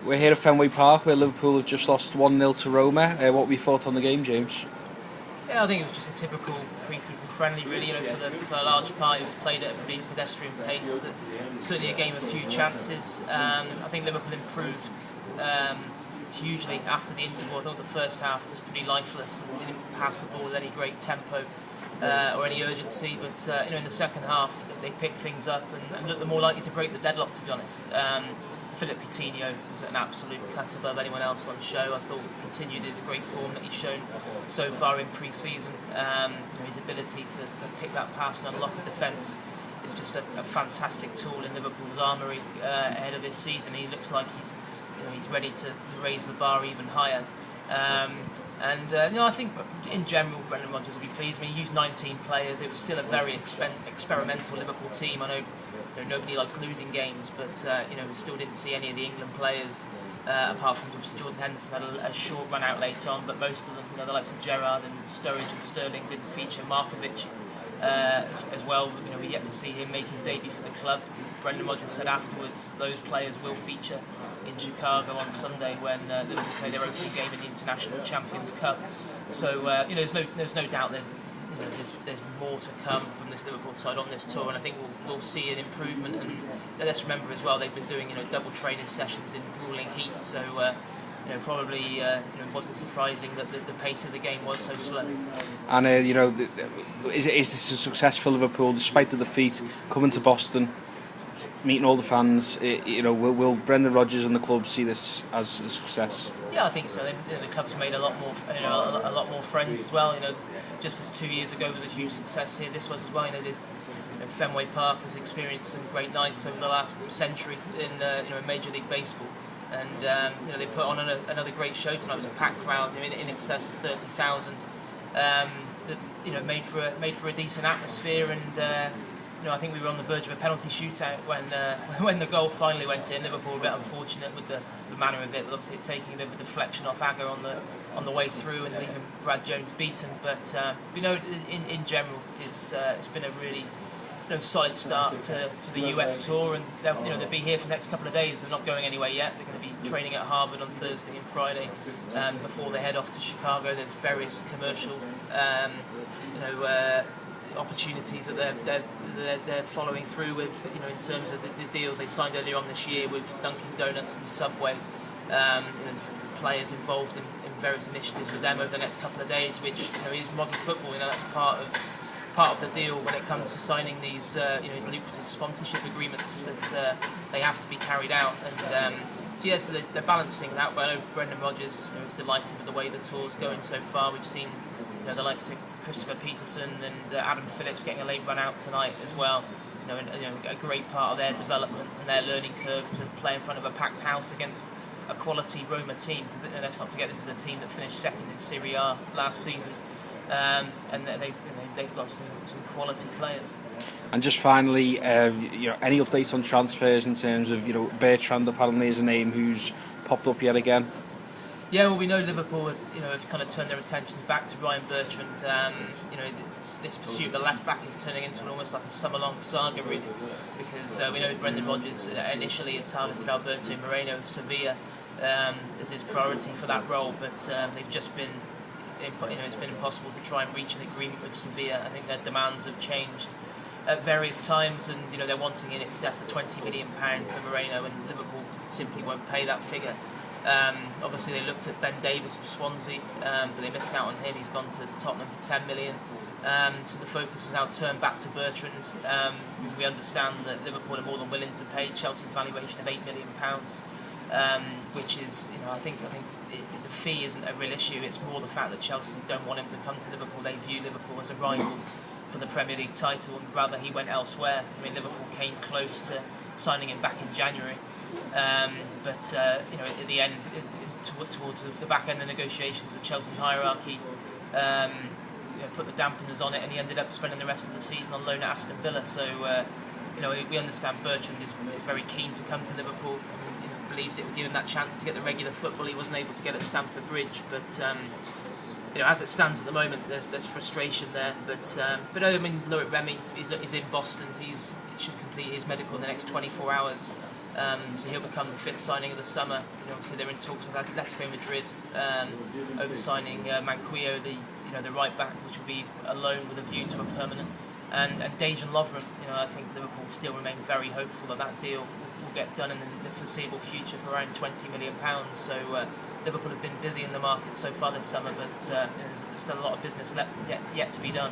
We're here at Fenway Park where Liverpool have just lost 1-0 to Roma. What were your thoughts on the game, James? Yeah, I think it was just a typical pre-season friendly, really. For a large part, it was played at a pretty pedestrian pace. Certainly a game of few chances. I think Liverpool improved hugely after the interval. I thought the first half was pretty lifeless. They didn't pass the ball with any great tempo or any urgency. But in the second half, they picked things up and looked more likely to break the deadlock, to be honest. Philip Coutinho was an absolute cut above anyone else on show. I thought he continued his great form that he's shown so far in pre-season. His ability to pick that pass and unlock a defence is just a fantastic tool in Liverpool's armoury ahead of this season. He looks like he's ready to raise the bar even higher. I think in general Brendan Rodgers will be pleased. I mean, he used 19 players. It was still a very experimental Liverpool team. I know nobody likes losing games, but we still didn't see any of the England players apart from obviously Jordan Henderson had a short run out later on. But most of them, the likes of Gerrard and Sturridge and Sterling didn't feature. Markovic as well. We yet to see him make his debut for the club. Brendan Rodgers said afterwards those players will feature in Chicago on Sunday when Liverpool play their opening game in the International Champions Cup. So there's no doubt there's more to come from this Liverpool side on this tour, and I think we'll see an improvement. And let's remember as well, they've been doing double training sessions in grueling heat, so probably wasn't surprising that the pace of the game was so slow. And is this a success for Liverpool despite the defeat, coming to Boston, meeting all the fans? Will Brendan Rodgers and the club see this as a success? Yeah, I think so. The club's made a lot more friends as well. Just as 2 years ago was a huge success here, this was as well. Fenway Park has experienced some great nights over the last century in Major League Baseball, and they put on another great show tonight. It was a packed crowd, in excess of 30,000. Made for a decent atmosphere, and I think we were on the verge of a penalty shootout when the goal finally went in. Liverpool were a bit unfortunate with the manner of it, with obviously taking a bit of a deflection off Agger on the way through and leaving Brad Jones beaten. But in general, it's been a really solid start to the US tour, and they'll be here for the next couple of days. They're not going anywhere yet. They're going to be training at Harvard on Thursday and Friday before they head off to Chicago. There's various commercial opportunities that they're following through with, in terms of the deals they signed earlier on this year with Dunkin' Donuts and Subway. Players involved in various initiatives with them over the next couple of days, which is modern football. That's part of the deal when it comes to signing these these lucrative sponsorship agreements that they have to be carried out. And so they're balancing that. But I know Brendan Rodgers is delighted with the way the tour's going so far. We've seen the likes of Christopher Peterson and Adam Phillips getting a late run out tonight as well. A great part of their development and their learning curve to play in front of a packed house against a quality Roma team. Because let's not forget, this is a team that finished second in Serie A last season, and they've got some quality players. And just finally, any updates on transfers in terms of Bertrand apparently is a name who's popped up yet again. Yeah, well, we know Liverpool have kind of turned their attentions back to Ryan Bertrand. This pursuit of the left back is turning into almost like a summer-long saga, really, because we know Brendan Rodgers initially had targeted Alberto Moreno of Sevilla as his priority for that role, but they've just been, it's been impossible to try and reach an agreement with Sevilla. I think their demands have changed at various times, and they're wanting in excess of £20 million for Moreno, and Liverpool simply won't pay that figure. Obviously they looked at Ben Davies of Swansea, but they missed out on him. He's gone to Tottenham for £10 million. So the focus has now turned back to Bertrand. We understand that Liverpool are more than willing to pay Chelsea's valuation of £8 million, which is, I think the fee isn't a real issue. It's more the fact that Chelsea don't want him to come to Liverpool. They view Liverpool as a rival for the Premier League title, and rather he went elsewhere. Liverpool came close to signing him back in January. But at the end, towards the back end of the negotiations, the Chelsea hierarchy put the dampeners on it, and he ended up spending the rest of the season on loan at Aston Villa. So we understand Bertrand is very keen to come to Liverpool, and believes it will give him that chance to get the regular football he wasn't able to get at Stamford Bridge. But as it stands at the moment, there's frustration there. But Loic Remy is in Boston. He should complete his medical in the next 24 hours. So he'll become the 5th signing of the summer. Obviously they're in talks with Atletico Madrid over signing Manquillo, the right back, which will be a loan with a view to a permanent. And Dejan Lovren, I think Liverpool still remain very hopeful that deal will get done in the foreseeable future for around £20 million. So Liverpool have been busy in the market so far this summer, but there's still a lot of business yet to be done.